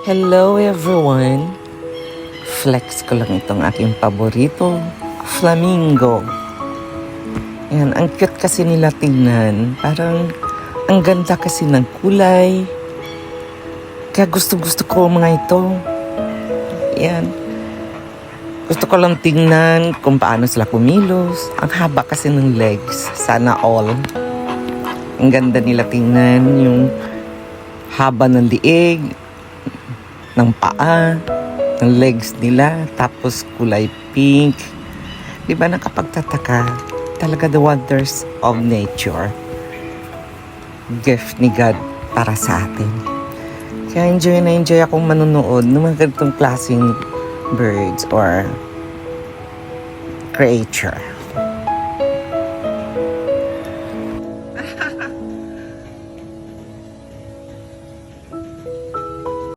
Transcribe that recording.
Hello everyone! Flex ko lang itong aking paborito, flamingo. Yan, ang cute kasi nila tingnan. Parang ang ganda kasi ng kulay. Kaya gusto ko mga ito. Yan. Gusto ko lang tingnan kung paano sila kumilos. Ang haba kasi ng legs. Sana all. Ang ganda nila tingnan. Yung haba ng liig, ng paa, ng legs nila. Tapos kulay pink. Diba nakapagtataka? Talaga the wonders of nature. Gift ni God para sa atin. Kaya enjoy akong manonood ng mga ganitong klaseng birds or creature.